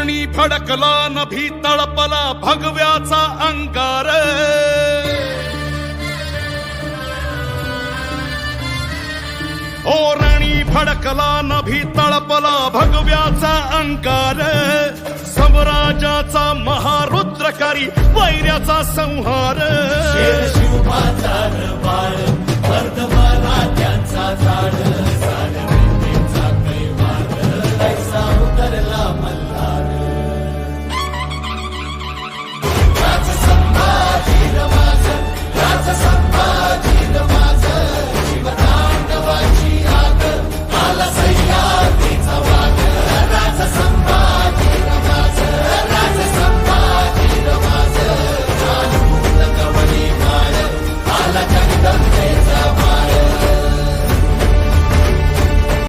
रणी फडकला नभी तळपला भगव्याचा अंगार ओ रणी फडकला नभी तळपला भगव्याचा अंकार समराजाचा महारुद्रकारी वैर्याचा संहार शेर शिवबाचा बाळ